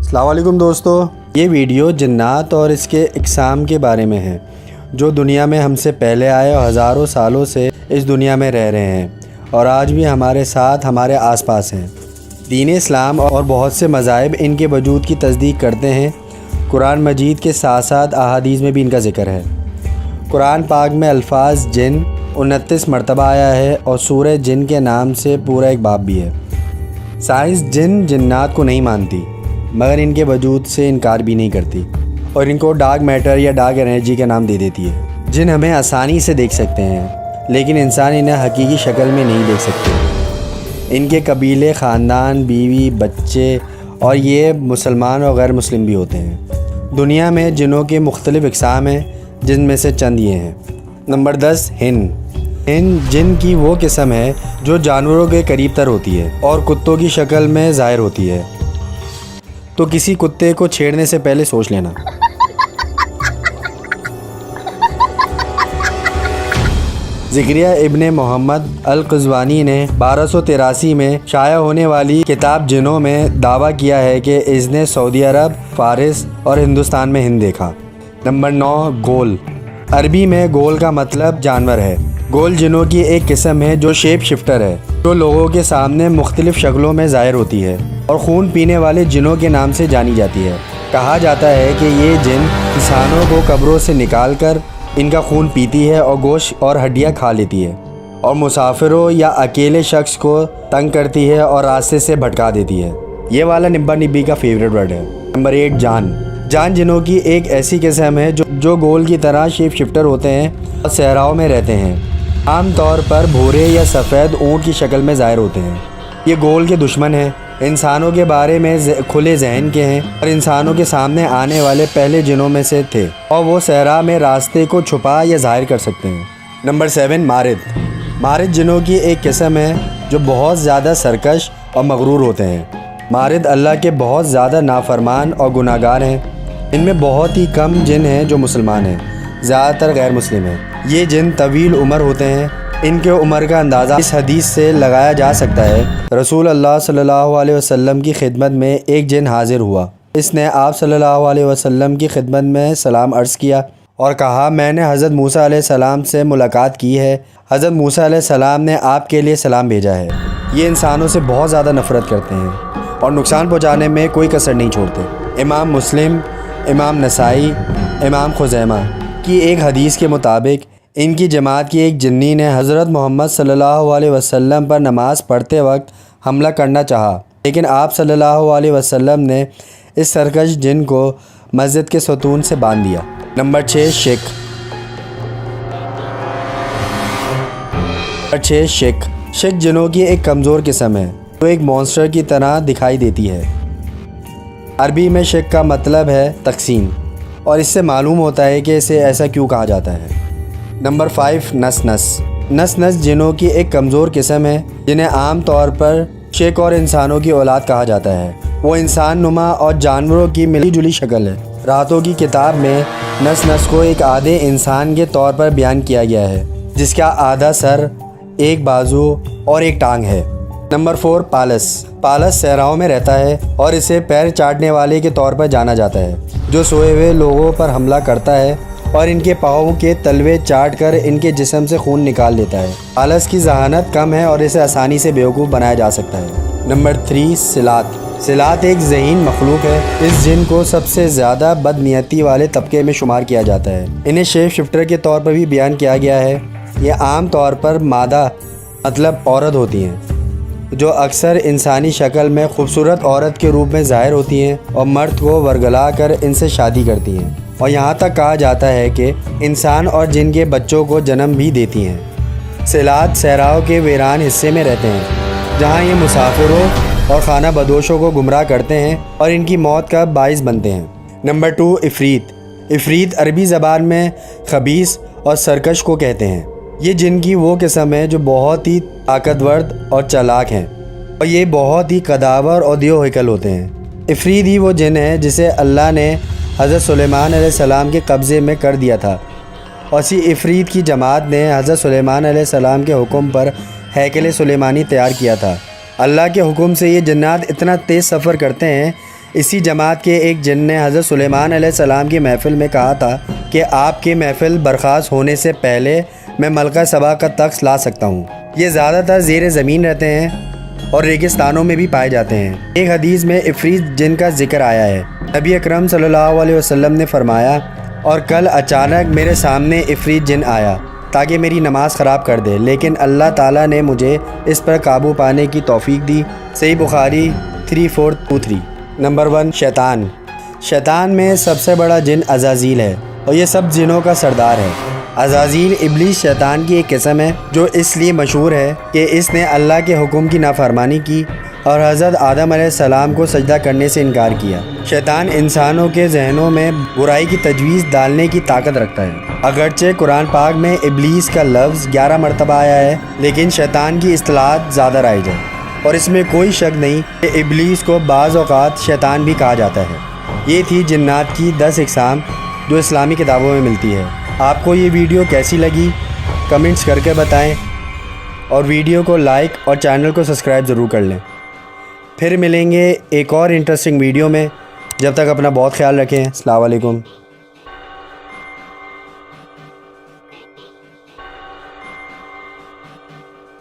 السلام علیکم دوستو، یہ ویڈیو جنات اور اس کے اقسام کے بارے میں ہے جو دنیا میں ہم سے پہلے آئے اور ہزاروں سالوں سے اس دنیا میں رہ رہے ہیں اور آج بھی ہمارے ساتھ ہمارے آس پاس ہیں۔ دین اسلام اور بہت سے مذاہب ان کے وجود کی تصدیق کرتے ہیں۔ قرآن مجید کے ساتھ ساتھ احادیث میں بھی ان کا ذکر ہے۔ قرآن پاک میں الفاظ جن 29 مرتبہ آیا ہے اور سورہ جن کے نام سے پورا ایک باب بھی ہے۔ سائنس جن جنات کو نہیں مانتی مگر ان کے وجود سے انکار بھی نہیں کرتی اور ان کو ڈارک میٹر یا ڈارک انرجی کا نام دے دیتی ہے۔ جن ہمیں آسانی سے دیکھ سکتے ہیں لیکن انسان انہیں حقیقی شکل میں نہیں دیکھ سکتے۔ ان کے قبیلے، خاندان، بیوی، بچے اور یہ مسلمان اور غیر مسلم بھی ہوتے ہیں۔ دنیا میں جنوں کے مختلف اقسام ہیں جن میں سے چند یہ ہیں۔ نمبر 10، ہند جن کی وہ قسم ہے جو جانوروں کے قریب تر ہوتی ہے اور کتوں کی شکل میں ظاہر ہوتی ہے، تو کسی کتے کو چھیڑنے سے پہلے سوچ لینا۔ زکریا ابن محمد القزوانی نے 1283 میں شائع ہونے والی کتاب جنوں میں دعویٰ کیا ہے کہ اس نے سعودی عرب، فارس اور ہندوستان میں ہند دیکھا۔ نمبر 9، گول۔ عربی میں گول کا مطلب جانور ہے۔ گول جنوں کی ایک قسم ہے جو شیپ شفٹر ہے، جو لوگوں کے سامنے مختلف شکلوں میں ظاہر ہوتی ہے اور خون پینے والے جنوں کے نام سے جانی جاتی ہے۔ کہا جاتا ہے کہ یہ جن انسانوں کو قبروں سے نکال کر ان کا خون پیتی ہے اور گوشت اور ہڈیاں کھا لیتی ہے اور مسافروں یا اکیلے شخص کو تنگ کرتی ہے اور راستے سے بھٹکا دیتی ہے۔ یہ والا نبا نبی کا فیوریٹ ورڈ ہے۔ نمبر 8، جان جنوں کی ایک ایسی قسم ہے جو گول کی طرح شیپ شفٹر ہوتے ہیں اور صحراؤں میں رہتے ہیں۔ عام طور پر بھورے یا سفید اونٹ کی شکل میں ظاہر ہوتے ہیں۔ یہ گول کے دشمن ہیں، انسانوں کے بارے میں کھلے ذہن کے ہیں اور انسانوں کے سامنے آنے والے پہلے جنوں میں سے تھے اور وہ صحرا میں راستے کو چھپا یا ظاہر کر سکتے ہیں۔ نمبر 7، مارد جنوں کی ایک قسم ہے جو بہت زیادہ سرکش اور مغرور ہوتے ہیں۔ مارد اللہ کے بہت زیادہ نافرمان اور گناہ گار ہیں۔ ان میں بہت ہی کم جن ہیں جو مسلمان ہیں، زیادہ تر غیر مسلم ہیں۔ یہ جن طویل عمر ہوتے ہیں۔ ان کے عمر کا اندازہ اس حدیث سے لگایا جا سکتا ہے۔ رسول اللہ صلی اللہ علیہ وسلم کی خدمت میں ایک جن حاضر ہوا۔ اس نے آپ صلی اللہ علیہ وسلم کی خدمت میں سلام عرض کیا اور کہا، میں نے حضرت موسیٰ علیہ السلام سے ملاقات کی ہے۔ حضرت موسیٰ علیہ السلام نے آپ کے لیے سلام بھیجا ہے۔ یہ انسانوں سے بہت زیادہ نفرت کرتے ہیں اور نقصان پہنچانے میں کوئی کسر نہیں چھوڑتے۔ امام مسلم، امام نسائی، امام خزیمہ کی ایک حدیث کے مطابق ان کی جماعت کی ایک جنی نے حضرت محمد صلی اللہ علیہ وسلم پر نماز پڑھتے وقت حملہ کرنا چاہا، لیکن آپ صلی اللہ علیہ وسلم نے اس سرکش جن کو مسجد کے ستون سے باندھ دیا۔ نمبر 6، شک جنوں کی ایک کمزور قسم ہے جو ایک مونسٹر کی طرح دکھائی دیتی ہے۔ عربی میں شک کا مطلب ہے تقسیم اور اس سے معلوم ہوتا ہے کہ اسے ایسا کیوں کہا جاتا ہے۔ نمبر 5، نس جنوں کی ایک کمزور قسم ہے جنہیں عام طور پر شک اور انسانوں کی اولاد کہا جاتا ہے۔ وہ انسان نما اور جانوروں کی ملی جلی شکل ہے۔ راتوں کی کتاب میں نس کو ایک آدھے انسان کے طور پر بیان کیا گیا ہے جس کا آدھا سر، ایک بازو اور ایک ٹانگ ہے۔ نمبر 4، پالس صحراؤں میں رہتا ہے اور اسے پیر چاٹنے والے کے طور پر جانا جاتا ہے جو سوئے ہوئے لوگوں پر حملہ کرتا ہے اور ان کے پاؤں کے تلوے چاٹ کر ان کے جسم سے خون نکال دیتا ہے۔ پالس کی ذہانت کم ہے اور اسے آسانی سے بیوقوف بنایا جا سکتا ہے۔ نمبر 3، سلات ایک ذہین مخلوق ہے۔ اس جن کو سب سے زیادہ بدنیتی والے طبقے میں شمار کیا جاتا ہے۔ انہیں شیپ شفٹر کے طور پر بھی بیان کیا گیا ہے۔ یہ عام طور پر مادہ مطلب عورت ہوتی ہیں جو اکثر انسانی شکل میں خوبصورت عورت کے روپ میں ظاہر ہوتی ہیں اور مرد کو ورگلا کر ان سے شادی کرتی ہیں اور یہاں تک کہا جاتا ہے کہ انسان اور جن کے بچوں کو جنم بھی دیتی ہیں۔ سلات صحراؤں کے ویران حصے میں رہتے ہیں جہاں یہ مسافروں اور خانہ بدوشوں کو گمراہ کرتے ہیں اور ان کی موت کا باعث بنتے ہیں۔ نمبر 2، عفریت عربی زبان میں خبیث اور سرکش کو کہتے ہیں۔ یہ جن کی وہ قسم ہے جو بہت ہی طاقتور اور چالاک ہیں اور یہ بہت ہی قداور اور دیو ہیکل ہوتے ہیں۔ عفریت ہی وہ جن ہے جسے اللہ نے حضرت سلیمان علیہ السلام کے قبضے میں کر دیا تھا اور اسی عفریت کی جماعت نے حضرت سلیمان علیہ السلام کے حکم پر ہیکل سلیمانی تیار کیا تھا۔ اللہ کے حکم سے یہ جنات اتنا تیز سفر کرتے ہیں اسی جماعت کے ایک جن نے حضرت سلیمان علیہ السلام کی محفل میں کہا تھا کہ آپ کی محفل برخاست ہونے سے پہلے میں ملکہ سبا کا تخت لا سکتا ہوں۔ یہ زیادہ تر زیر زمین رہتے ہیں اور ریگستانوں میں بھی پائے جاتے ہیں۔ ایک حدیث میں عفریت جن کا ذکر آیا ہے۔ نبی اکرم صلی اللہ علیہ وسلم نے فرمایا، اور کل اچانک میرے سامنے عفریت جن آیا تاکہ میری نماز خراب کر دے، لیکن اللہ تعالیٰ نے مجھے اس پر قابو پانے کی توفیق دی۔ صحیح بخاری 3423۔ نمبر 1، شیطان۔ شیطان میں سب سے بڑا جن عزازیل ہے اور یہ سب جنوں کا سردار ہے۔ عزازیل ابلیس شیطان کی ایک قسم ہے جو اس لیے مشہور ہے کہ اس نے اللہ کے حکم کی نافرمانی کی اور حضرت آدم علیہ السلام کو سجدہ کرنے سے انکار کیا۔ شیطان انسانوں کے ذہنوں میں برائی کی تجویز ڈالنے کی طاقت رکھتا ہے۔ اگرچہ قرآن پاک میں ابلیس کا لفظ 11 مرتبہ آیا ہے، لیکن شیطان کی اصطلاحات زیادہ رائج ہے اور اس میں کوئی شک نہیں کہ ابلیس کو بعض اوقات شیطان بھی کہا جاتا ہے۔ یہ تھی جنات کی 10 اقسام جو اسلامی کتابوں میں ملتی ہے۔ آپ کو یہ ویڈیو کیسی لگی کمنٹس کر کے بتائیں، اور ویڈیو کو لائک اور چینل کو سبسکرائب ضرور کر لیں۔ پھر ملیں گے ایک اور انٹرسٹنگ ویڈیو میں۔ جب تک اپنا بہت خیال رکھیں۔ السلام علیکم۔